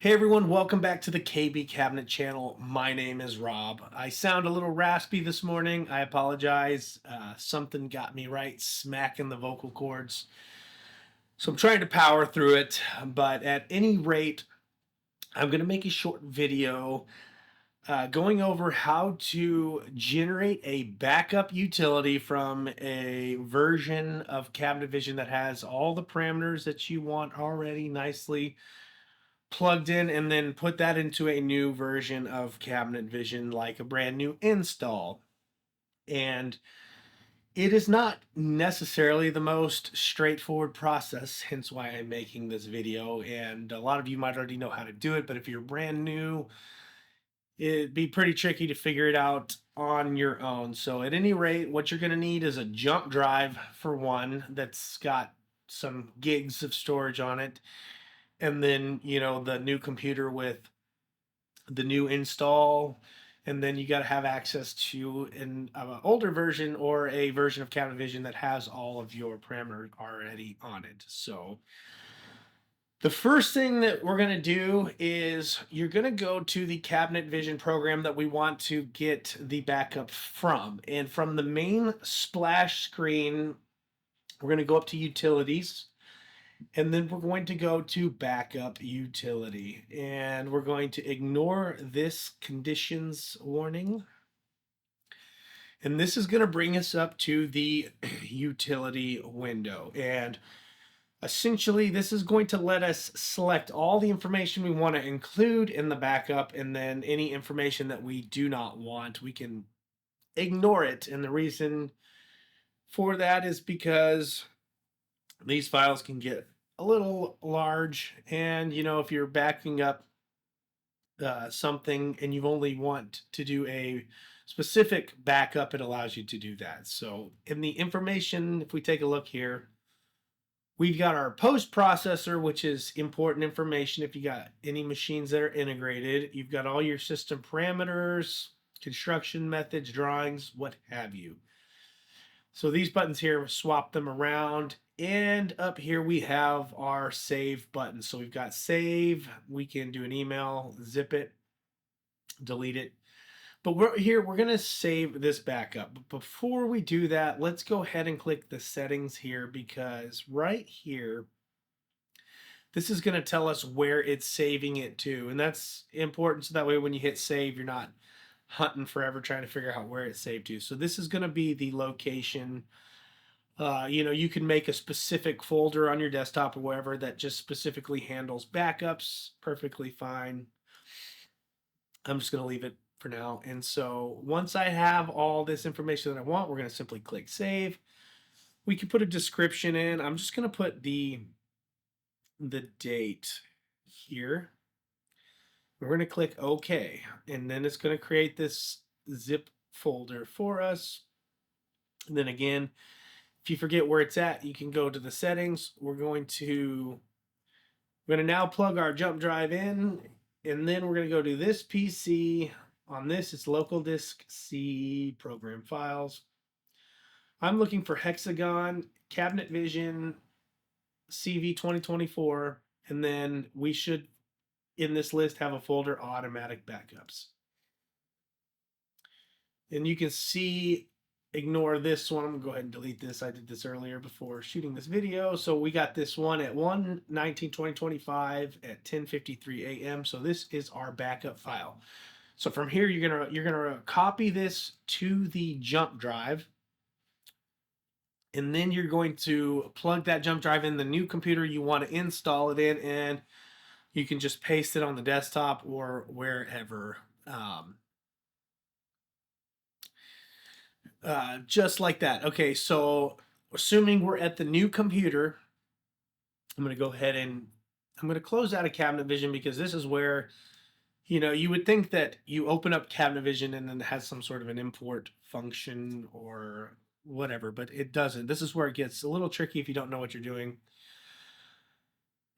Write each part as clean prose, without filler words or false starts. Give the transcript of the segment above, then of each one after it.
Hey everyone, welcome back to the KB Cabinet channel. My name is Rob. I sound a little raspy this morning. I apologize. Something got me right smack in the vocal cords. So I'm trying to power through it. But at any rate, I'm going to make a short video going over how to generate a backup utility from a version of Cabinet Vision that has all the parameters that you want already nicely plugged in, and then put that into a new version of Cabinet Vision like a brand new install. And it is not necessarily the most straightforward process, hence why I'm making this video. And a lot of you might already know how to do it, but if you're brand new, it'd be pretty tricky to figure it out on your own. So at any rate, what you're going to need is a jump drive for one that's got some gigs of storage on it, and then the new computer with the new install, and then you got to have access to an older version or a version of Cabinet Vision that has all of your parameters already on it. So the first thing that we're going to do is you're going to go to the Cabinet Vision program that we want to get the backup from, and from the main splash screen we're going to go up to utilities, and then we're going to go to backup utility, and we're going to ignore this conditions warning. And this is going to bring us up to the utility window. And essentially, this is going to let us select all the information we want to include in the backup, and then any information that we do not want, we can ignore it. And the reason for that is because these files can get a little large, and if you're backing up something and you only want to do a specific backup, it allows you to do that. So in the information, if we take a look here, we've got our post processor, which is important information if you got any machines that are integrated. You've got all your system parameters, construction methods, drawings, what have you. So these buttons here, swap them around. And up here we have our save button. So we've got save. We can do an email, zip it, delete it. But we're going to save this backup. But before we do that, let's go ahead and click the settings here, because right here, this is going to tell us where it's saving it to. And that's important, so that way when you hit save, you're not hunting forever trying to figure out where it's saved to. So this is going to be the location. You can make a specific folder on your desktop or wherever that just specifically handles backups. Perfectly fine. I'm just going to leave it for now. And so once I have all this information that I want, we're going to simply click save. We can put a description in. I'm just going to put the date here. We're going to click OK, and then it's going to create this zip folder for us. And then again, if you forget where it's at, you can go to the settings. We're going to now plug our jump drive in, and then we're going to go to this PC. On this, it's local disk C program files. I'm looking for Hexagon, Cabinet Vision, CV 2024, and then we should, in this list, have a folder automatic backups. And you can see, ignore this one. I'm gonna go ahead and delete this. I did this earlier before shooting this video. So we got this one at 1/19/2025 at 10:53 a.m. So this is our backup file. So from here, you're gonna copy this to the jump drive, and then you're going to plug that jump drive in the new computer you want to install it in, and you can just paste it on the desktop or wherever. Just like that. Okay, so assuming we're at the new computer, I'm going to go ahead and I'm going to close out of Cabinet Vision, because this is where, you would think that you open up Cabinet Vision and then it has some sort of an import function or whatever, but it doesn't. This is where it gets a little tricky if you don't know what you're doing.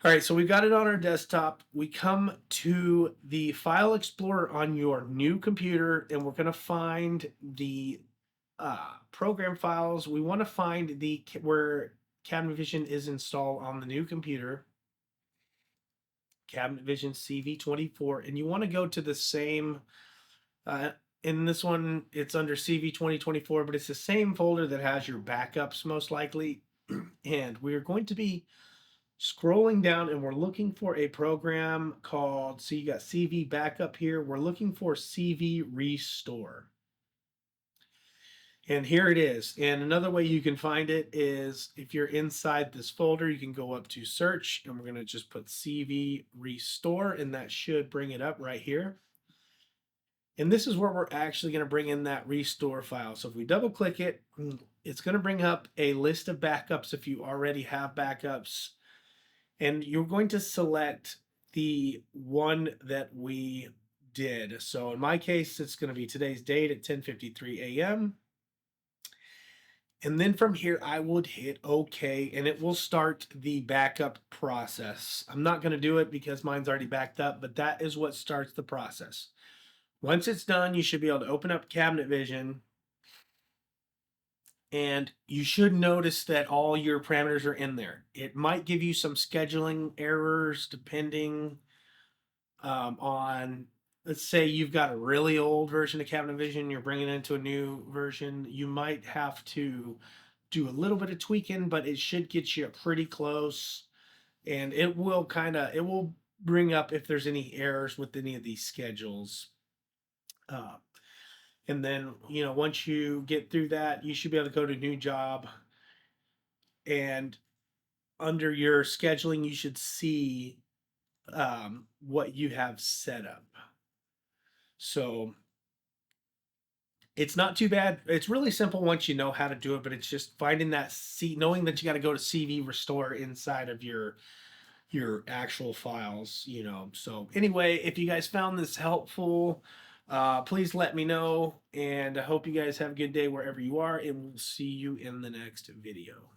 All right, so we've got it on our desktop. We come to the File Explorer on your new computer, and we're going to find the program files. We want to find where Cabinet Vision is installed on the new computer. Cabinet Vision CV24, and you want to go to the same. Uh, in this one, it's under CV 2024, but it's the same folder that has your backups most likely. And we're going to be scrolling down and we're looking for a program called, so you got CV backup here. We're looking for CVRestore. And here it is. And another way you can find it is if you're inside this folder, you can go up to search and we're going to just put CVRestore and that should bring it up right here. And this is where we're actually going to bring in that restore file. So if we double click it, it's going to bring up a list of backups if you already have backups. And you're going to select the one that we did. So in my case, it's going to be today's date at 10:53 a.m. And then from here, I would hit OK, and it will start the backup process. I'm not going to do it because mine's already backed up, but that is what starts the process. Once it's done, you should be able to open up Cabinet Vision, and you should notice that all your parameters are in there. It might give you some scheduling errors depending on, let's say you've got a really old version of Cabinet Vision, you're bringing it into a new version, you might have to do a little bit of tweaking, but it should get you pretty close. And it will it will bring up if there's any errors with any of these schedules. Uh, and then, once you get through that, you should be able to go to new job. And under your scheduling, you should see what you have set up. So it's not too bad. It's really simple once you know how to do it, but it's just finding that knowing that you got to go to CVRestore inside of your actual files. So anyway, if you guys found this helpful, please let me know, and I hope you guys have a good day wherever you are, and we'll see you in the next video.